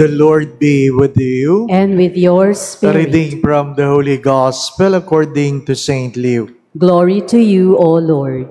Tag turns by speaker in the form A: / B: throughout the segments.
A: The Lord be with you.
B: And with your
A: A
B: spirit.
A: reading from the Holy Gospel according to Saint Luke.
B: Glory to you, O Lord.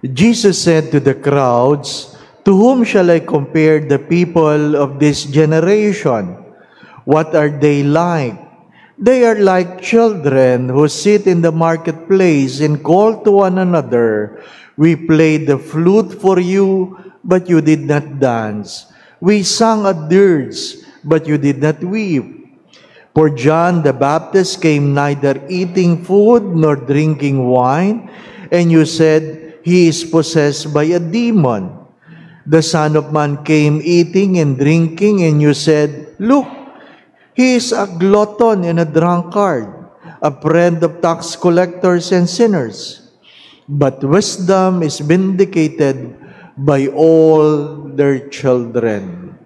A: Jesus said to the crowds, "To whom shall I compare the people of this generation? What are they like? They are like children who sit in the marketplace and call to one another, 'We played the flute for you, but you did not dance. We sang a dirge, but you did not weep.' For John the Baptist came neither eating food nor drinking wine, and you said, 'He is possessed by a demon.' The Son of Man came eating and drinking, and you said, 'Look, he is a glutton and a drunkard, a friend of tax collectors and sinners.' But wisdom is vindicated by all their children."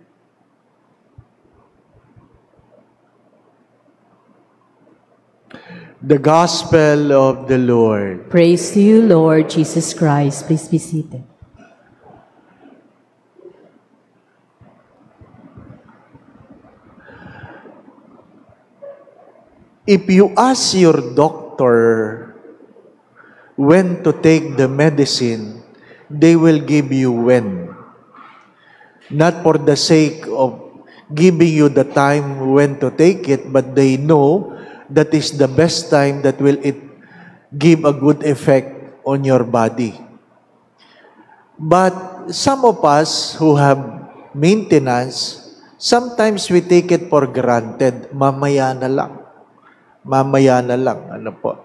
A: The Gospel of the Lord.
B: Praise to you, Lord Jesus Christ. Please be seated.
A: If you ask your doctor when to take the medicine, they will give you when. Not for the sake of giving you the time when to take it, but they know that is the best time that will it give a good effect on your body. But some of us who have maintenance, sometimes we take it for granted. Mamaya na lang. Mamaya na lang. Ano po?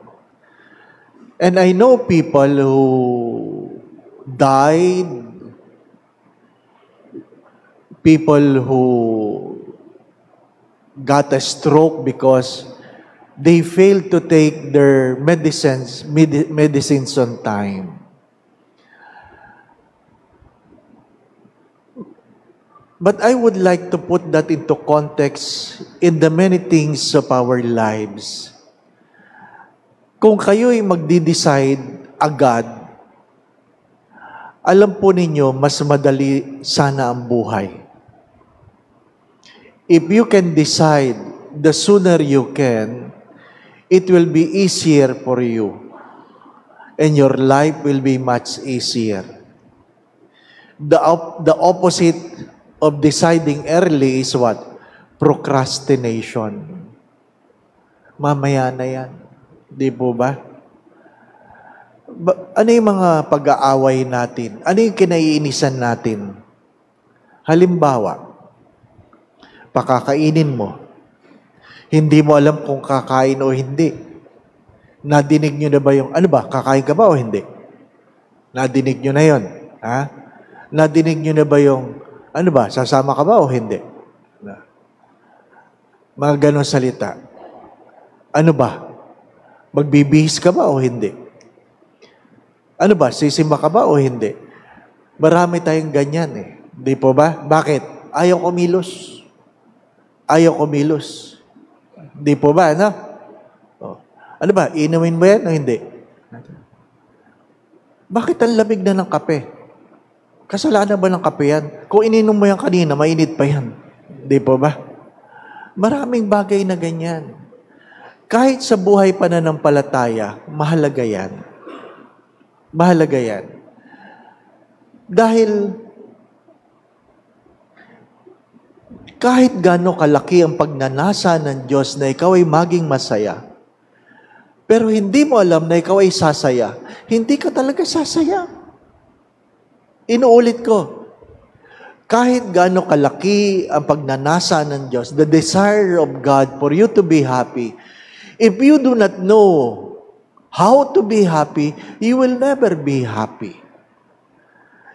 A: And I know people who died, people who got a stroke because they failed to take their medicines on time. But I would like to put that into context in the many things of our lives. Kung kayo'y magdi-decide agad, alam po ninyo, mas madali sana ang buhay. If you can decide, the sooner you can, it will be easier for you. And your life will be much easier. The opposite of deciding early is what? Procrastination. Mamaya na yan. Di po ba? Ano yung mga pag-aaway natin? Ano yung kinaiinisan natin? Halimbawa, pakakainin mo. Hindi mo alam kung kakain o hindi. Nadinig nyo na ba yung, ano ba, kakain ka ba o hindi? Nadinig nyo na yon, ha? Nadinig nyo na ba yung, ano ba, sasama ka ba o hindi? Mga ganong salita. Ano ba? Magbibihis ka ba o hindi? Ano ba, sisimba ka ba o hindi? Marami tayong ganyan eh. Di po ba? Bakit? Ayaw kumilos. Ayaw kumilos. Di po ba, ano? Oh. Ano ba, inumin mo yan o hindi? Bakit ang lamig na ng kape? Kasalanan ba ng kape yan? Kung ininom mo yan kanina, mainit pa yan. Di po ba? Maraming bagay na ganyan. Kahit sa buhay pananampalataya, mahalaga yan. Mahalaga yan. Dahil kahit gaano kalaki ang pagnanasa ng Diyos na ikaw ay maging masaya, pero hindi mo alam na ikaw ay sasaya, hindi ka talaga sasaya. Inuulit ko, kahit gaano kalaki ang pagnanasa ng Diyos, the desire of God for you to be happy, if you do not know how to be happy, you will never be happy.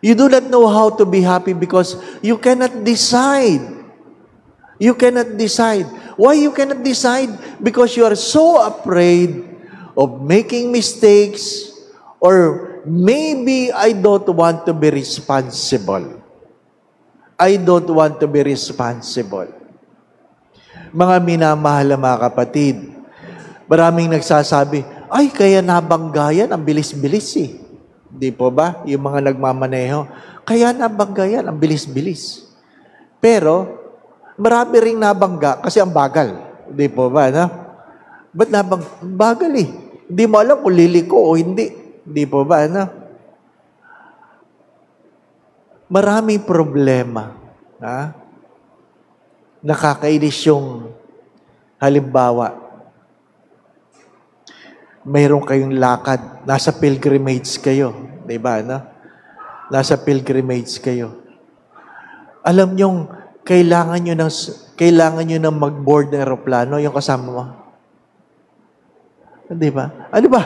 A: You do not know how to be happy because you cannot decide. You cannot decide. Why you cannot decide? Because you are so afraid of making mistakes, or maybe I don't want to be responsible. I don't want to be responsible. Mga minamahal na mga kapatid, maraming nagsasabi, ay, kaya nabanggayan, ang bilis-bilis eh. Di po ba? Yung mga nagmamaneho. Kaya nabangga yan, ang bilis-bilis. Pero, marami ring nabangga kasi ang bagal. Di po ba? No? Ba't bagal eh? Hindi mo alam kung liliko o hindi. Di po ba? No? Maraming problema. Ha? Nakakainis yung halimbawa. Mayroon kayong lakad. Nasa pilgrimage kayo. Diba, no? Nasa pilgrimage kayo. Alam nyong, kailangan nyo ng mag-board ng aeroplano, yung kasama mo. Diba? Ano ba?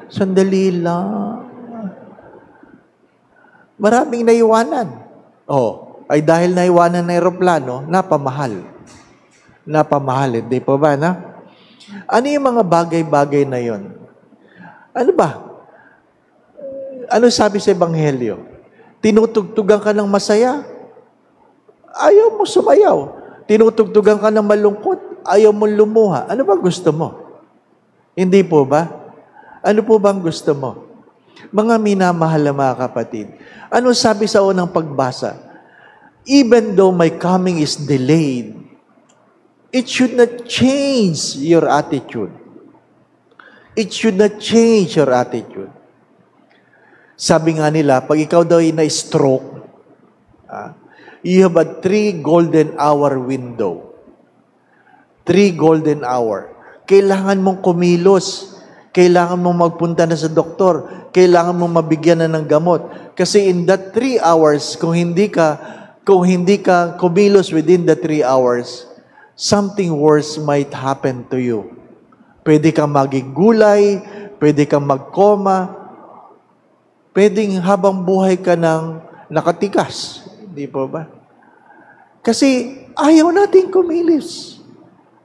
A: Sandali lang. Maraming naiwanan. Ay dahil naiwanan ng aeroplano, napamahal. Napamahal, di po ba, na? Ano yung mga bagay-bagay na yon? Ano ba? Ano sabi sa Ebanghelyo? Tinutugtugan ka ng masaya? Ayaw mo sumayaw. Tinutugtugan ka ng malungkot? Ayaw mo lumuha. Ano ba gusto mo? Hindi po ba? Ano po bang gusto mo? Mga minamahal na mga kapatid, ano sabi sa unang pagbasa? Even though my coming is delayed, it should not change your attitude. It should not change your attitude. Sabi nga nila, pag ikaw daw ay na-stroke, you have a 3 golden hour window. 3 golden hour. Kailangan mong kumilos. Kailangan mong magpunta na sa doktor. Kailangan mong mabigyan na ng gamot. Kasi in that 3 hours, kung hindi ka kumilos within the 3 hours, something worse might happen to you. Pwede kang magigulay, pwede kang magkoma, pwedeng habang buhay ka ng nakatikas. Di po ba? Kasi ayaw natin kumilos.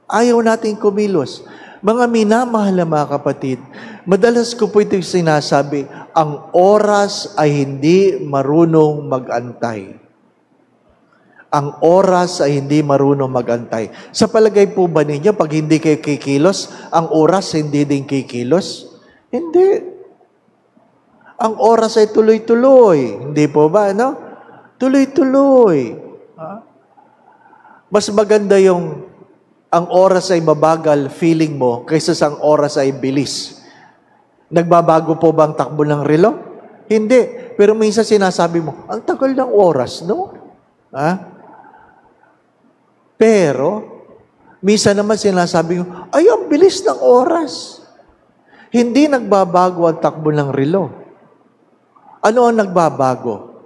A: Ayaw natin kumilos. Mga minamahal na mga kapatid, madalas ko po ito sinasabi, ang oras ay hindi marunong mag-antay. Ang oras ay hindi marunong mag-antay. Sa palagay po ba ninyo, pag hindi kayo kikilos, ang oras hindi din kikilos? Hindi. Ang oras ay tuloy-tuloy. Hindi po ba, no? Tuloy-tuloy. Mas maganda yung ang oras ay mabagal, feeling mo, kaysa sa ang oras ay bilis. Nagbabago po ba ang takbo ng relo? Hindi. Pero minsan sinasabi mo, ang tagal ng oras, no? Pero, minsan naman sinasabi mo, ay, ang bilis ng oras. Hindi nagbabago ang takbo ng relo. Ano ang nagbabago?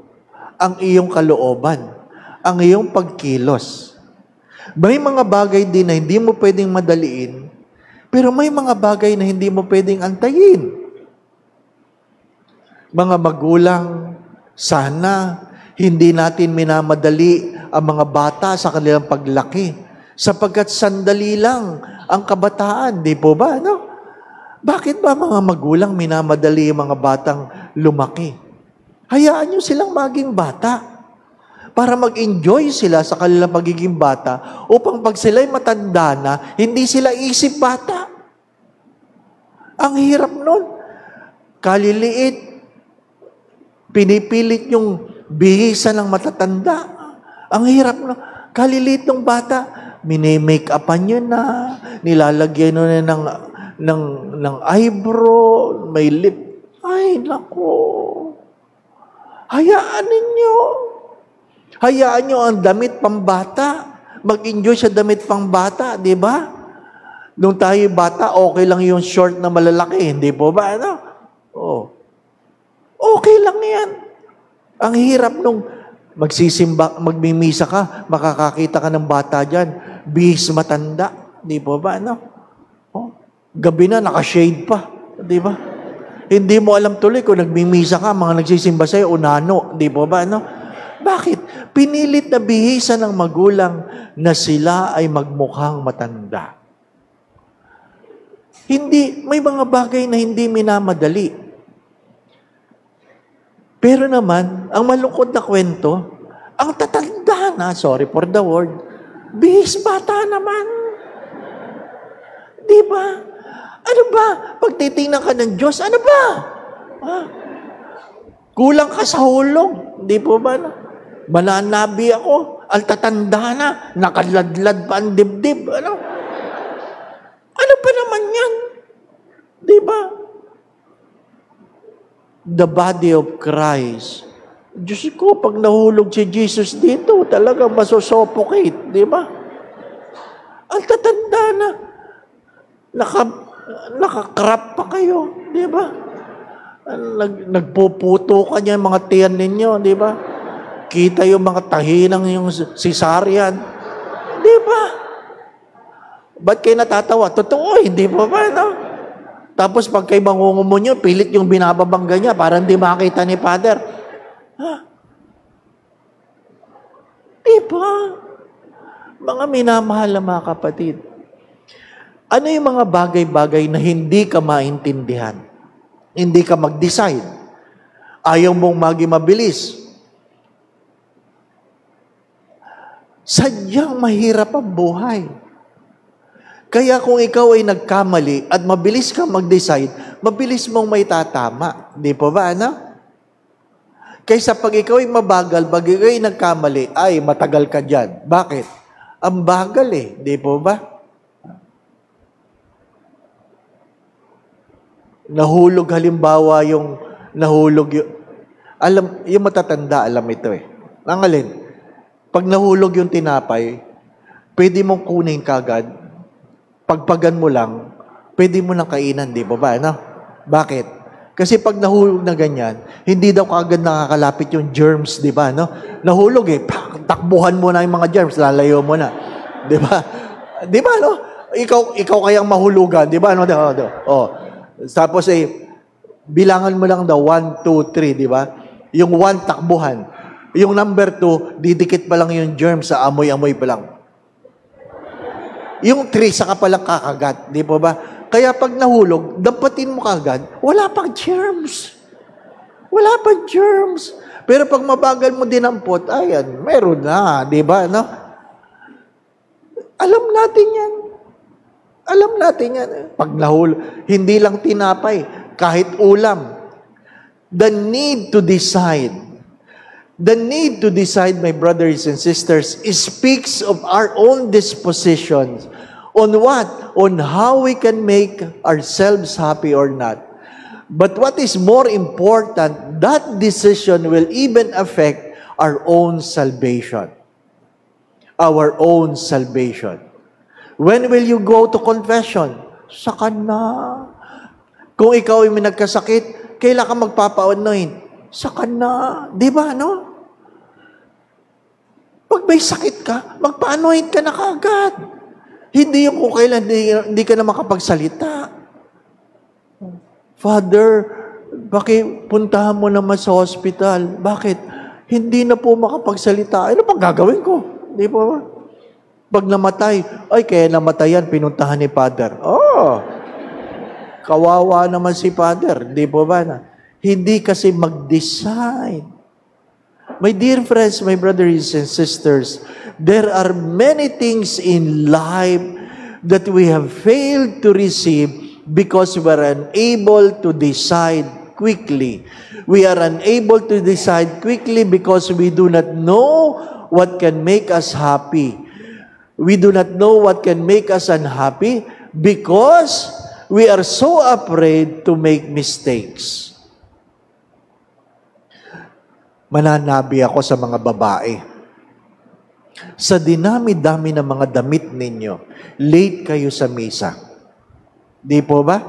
A: Ang iyong kalooban. Ang iyong pagkilos. May mga bagay din na hindi mo pwedeng madaliin, pero may mga bagay na hindi mo pwedeng antayin. Mga magulang, sana hindi natin minamadali ang mga bata sa kanilang paglaki, sapagkat sandali lang ang kabataan, di po ba? No? Bakit ba mga magulang minamadali ang mga batang lumaki? Hayaan nyo silang maging bata para mag-enjoy sila sa kanilang pagiging bata upang pag sila'y matanda na, hindi sila isip bata. Ang hirap nun. Kaliliit, pinipilit yung bihisa ng matatanda. Ang hirap nun. Kaliliit ng bata, mini-make-upan nyo na, nilalagyan nyo na ng eyebrow, may lip. Ay, nako. Hayaan ninyo. Hayaan nyo ang damit pambata. Mag-enjoy sa damit pambata, di ba? Nung tayo bata, okay lang yung short na malalaki, hindi po ba? Ano? Okay lang yan. Ang hirap nung magmimisa ka, makakakita ka ng bata dyan, bihis matanda, di po ba? Ano? Gabi na, naka-shade pa, di ba? Hindi mo alam tuloy kung nagmimisa ka, mga nagsisimba sa'yo, unano, di po ba? Ano? Bakit? Pinilit na bihisa ng magulang na sila ay magmukhang matanda. May mga bagay na hindi minamadali. Pero naman, ang malungkot na kwento, ang tatanda na, sorry for the word, bihis bata naman. Di ba? Ano ba? Pag titingnan ka ng Diyos, ano ba?
C: Kulang ka sa hulog. Di po ba? Mananabi ako. Altatanda na. Nakaladlad pa ang dibdib. Ano pa naman yan? Di ba? The body of Christ. Diyos ko, pag nahulog si Jesus dito, talaga masosuffocate. Di ba? Altatanda na. Nakakrap pa kayo. Di ba? Nagpuputo ka niya mga tiyan ninyo. Di ba? Kita yung mga tahinang yung cesarean. Di ba? Ba't kayo natatawa? Totoo, hindi pa ba? No? Tapos pag kayo mangungumo nyo, pilit yung binababangga niya para hindi makita ni Father. Di ba? Mga minamahal na mga kapatid. Ano yung mga bagay-bagay na hindi ka maintindihan? Hindi ka mag-decide. Ayaw mong mabilis. Sadyang mahirap ang buhay. Kaya kung ikaw ay nagkamali at mabilis ka mag-decide, mabilis mong may tatama. Di po ba, Kaysa pag ikaw ay mabagal, pag ikaw ay nagkamali, ay matagal ka dyan. Bakit? Ang bagal di po ba? Nahulog halimbawa yung yung matatanda, alam ito Ang alin, pag nahulog yung tinapay, pwede mong kunin kagad, pagpagan mo lang, pwede mo nang kainan, di ba ba? Bakit? Kasi pag nahulog na ganyan, hindi daw kagad nakakalapit yung germs, di ba? Nahulog takbuhan mo na yung mga germs, lalayo mo na. Di ba? Di ba, Ikaw kayang mahulugan, di ba? Tapos bilangan mo lang daw, 1, 2, 3, di ba? Yung 1, takbuhan. Yung number 2, didikit pa lang yung germs sa amoy-amoy pa lang. Yung 3, saka palang kakagat. Di po ba? Kaya pag nahulog, dapatin mo kagad, wala pang germs. Wala pang germs. Pero pag mabagal mo dinampot, ayan, meron na. Di ba? Alam natin yan. Alam natin yan. Pag nahulog, hindi lang tinapay, kahit ulam. The need to decide. The need to decide, my brothers and sisters, speaks of our own dispositions. On what? On how we can make ourselves happy or not. But what is more important, that decision will even affect our own salvation. Our own salvation. When will you go to confession? Saka na. Kung ikaw ay may nagkasakit, kailan ka magpapa-anoint? Saka na. Di ba, Pag may sakit ka, magpa-anoint ka na kagad. Hindi yung kung kailan hindi ka na makapagsalita. Father, bakit puntahan mo naman sa hospital? Bakit? Hindi na po makapagsalita. Ano pang gagawin ko? Di ba? Pag namatay, kaya namatayan, pinuntahan ni Father. Kawawa naman si Father. Di po ba Hindi kasi mag-decide. My dear friends, my brothers and sisters, there are many things in life that we have failed to receive because we are unable to decide quickly. We are unable to decide quickly because we do not know what can make us happy. We do not know what can make us unhappy because we are so afraid to make mistakes. Mananabi ako sa mga babae. Sa dinami-dami ng mga damit ninyo, late kayo sa misa. Di po ba?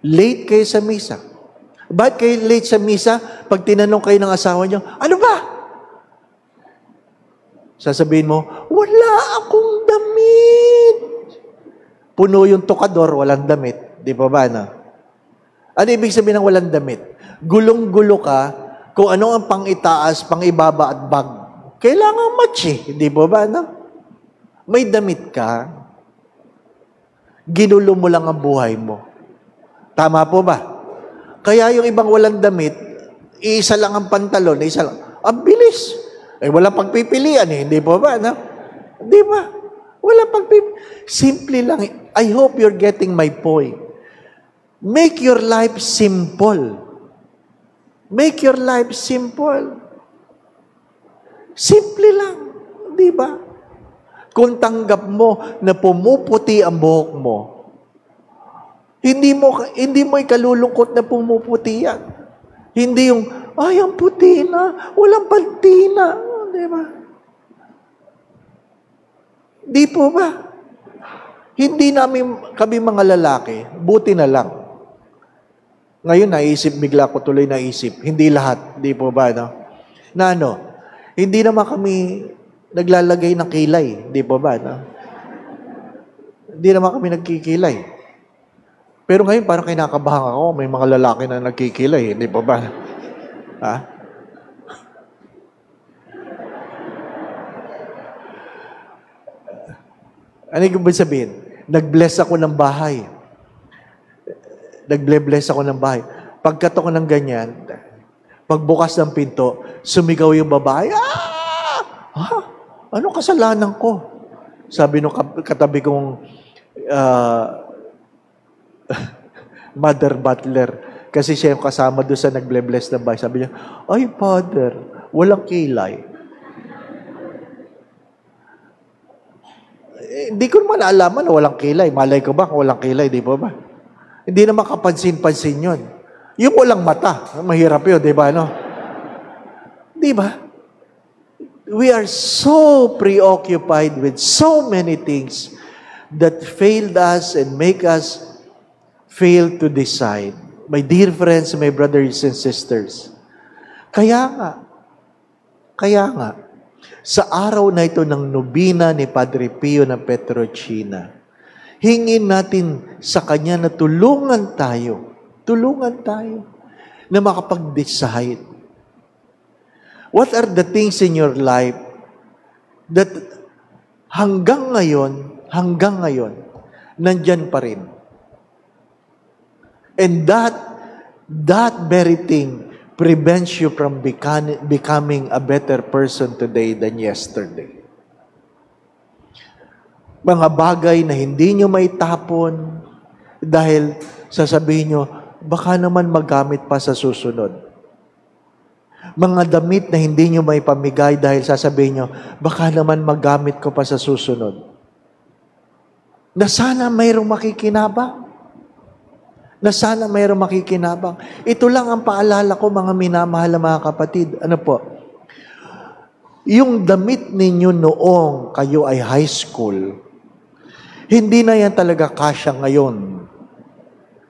C: Late kayo sa misa. Bakit kayo late sa misa? Pag tinanong kayo ng asawa nyo, ano ba? Sasabihin mo, wala akong damit. Puno yung tukador, walang damit. Di ba ba? Ano ibig sabihin ng walang damit? Gulong-gulo ka kung ano ang pang-itaas, pang-ibaba at bag. Kailangan match Di ba ba? May damit ka, ginulo mo lang ang buhay mo. Tama po ba? Kaya yung ibang walang damit, isa lang ang pantalon, isa lang. Ang bilis. Wala pagpipilian Di ba ba? Di ba? Wala pagpipilian. Simple lang. I hope you're getting my point. Make your life simple. Make your life simple. Simple lang. Di ba? Kung tanggap mo na pumuputi ang buhok mo, hindi mo ikalulungkot na pumuputi yan. Hindi yung, ay, ang puti na, walang pantina. Di ba? Di po ba? Hindi kami mga lalaki, buti na lang. Ngayon, bigla ko tuloy naisip, hindi lahat, di po ba, no? Na ano, hindi naman kami naglalagay ng kilay, di po ba, no? Hindi naman kami nagkikilay. Pero ngayon, parang kinakabahan ako, may mga lalaki na nagkikilay, di po ba? Ha? Ano yung sabihin? Nag-bless ako ng bahay. Nag-bless ako ng bahay. Pagkatok ko ng ganyan, pagbukas ng pinto, sumigaw yung babae, Ha? Anong kasalanan ko? Sabi nung katabi kong mother butler, kasi siya yung kasama doon sa nag-bless ng bahay. Sabi niya, ay, Father, walang kilay. Hindi ko naman naalaman na walang kilay. Malay ko ba kung walang kilay, di ba ba? Hindi naman kapansin-pansin yun. Yung walang mata, mahirap yun, di ba, no? Di ba? We are so preoccupied with so many things that failed us and make us fail to decide. My dear friends, my brothers and sisters, kaya nga, sa araw na ito ng nobina ni Padre Pio ng Petrocina, hingin natin sa Kanya na tulungan tayo na makapag-decide. What are the things in your life that hanggang ngayon, nandyan pa rin? And that very thing prevents you from becoming a better person today than yesterday. Mga bagay na hindi nyo maitapon dahil sasabihin nyo, baka naman magamit pa sa susunod. Mga damit na hindi nyo maipamigay dahil sasabihin nyo, baka naman magamit ko pa sa susunod. Na sana mayroong makikinabang. Ito lang ang paalala ko, mga minamahal na mga kapatid. Ano po? Yung damit ninyo noong kayo ay high school, hindi na yan talaga kasya ngayon.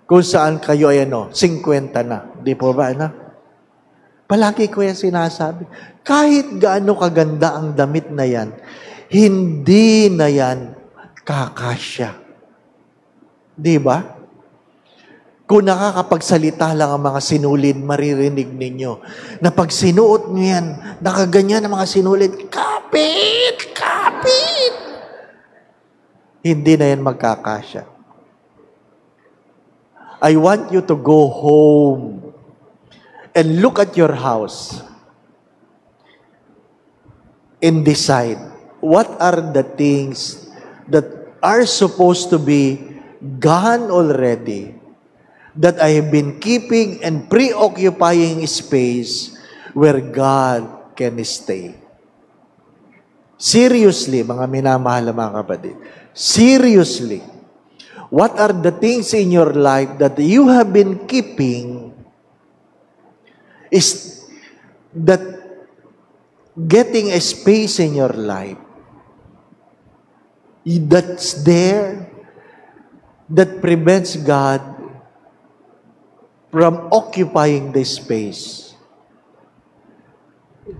C: Kung saan kayo ay 50 na. Di po ba, Palagi ko yan sinasabi. Kahit gaano kaganda ang damit na yan, hindi na yan kakasya. Di ba? Kung nakakapagsalita lang ang mga sinulid, maririnig ninyo na pag sinuot nyo yan, nakaganyan ang mga sinulid, kapit! Hindi na yan magkakasya. I want you to go home and look at your house and decide what are the things that are supposed to be gone already that I have been keeping and preoccupying space where God can stay. Seriously, mga minamahal na mga kapatid, seriously, what are the things in your life that you have been keeping is that getting a space in your life that's there that prevents God from occupying this space.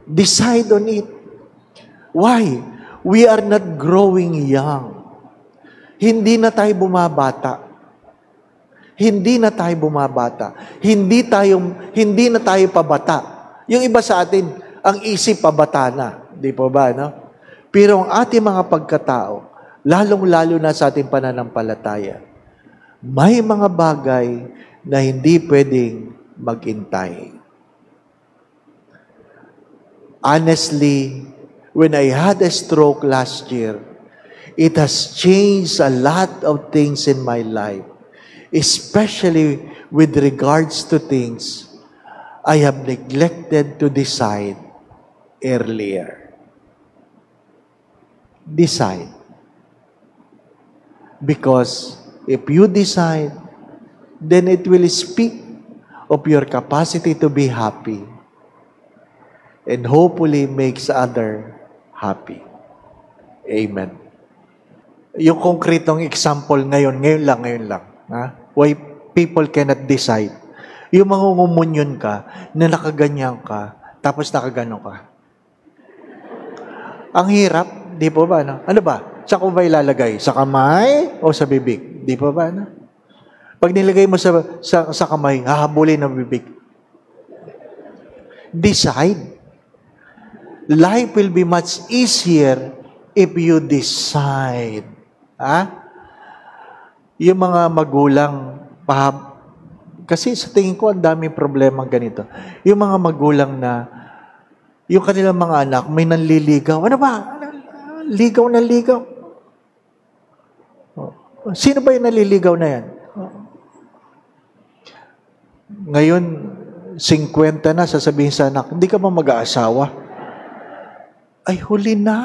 C: Decide on it. Why? We are not growing young. Hindi na tayo bumabata. Hindi na tayo pabata. Yung iba sa atin, ang isip pabata na. Di po ba, Pero ang ating mga pagkatao, lalong-lalo na sa ating pananampalataya, may mga bagay na hindi pwedeng maghintay. Honestly, when I had a stroke last year, it has changed a lot of things in my life, especially with regards to things I have neglected to decide earlier. Decide. Because if you decide, then it will speak of your capacity to be happy and hopefully makes other happy. Amen. Yung konkretong example ngayon lang. Ha? Why people cannot decide. Yung mangungumunyon ka, na nakaganyan ka, tapos nakagano ka. Ang hirap, di po ba? Ano ba? Saan ko ba ilalagay? Sa kamay o sa bibig? Di po ba? Pag nilagay mo sa kamay, hahabulin ang bibig. Decide. Life will be much easier if you decide. Yung mga magulang, kasi sa tingin ko, ang daming problema ganito. Yung mga magulang na, yung kanilang mga anak, may nanliligaw. Ano ba? Ligaw na ligaw. Sino ba yung naliligaw na yan? Ngayon, 50 na, sasabihin sa anak, hindi ka ba mag-aasawa? Ay, huli na.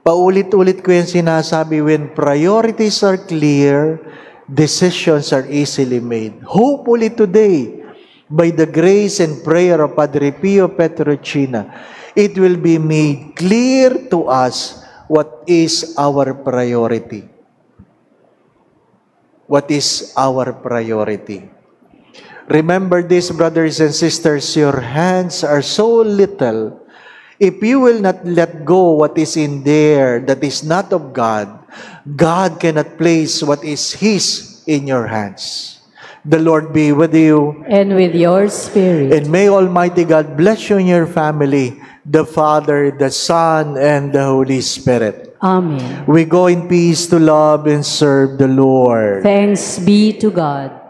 C: Paulit-ulit ko yung sinasabi, when priorities are clear, decisions are easily made. Hopefully today, by the grace and prayer of Padre Pio Petrocina, it will be made clear to us what is our priority. What is our priority? Remember this, brothers and sisters, your hands are so little. If you will not let go what is in there that is not of God, God cannot place what is His in your hands. The Lord be with you.
B: And with your spirit.
C: And may Almighty God bless you and your family, the Father, the Son, and the Holy Spirit.
B: Amen.
C: We go in peace to love and serve the Lord.
B: Thanks be to God.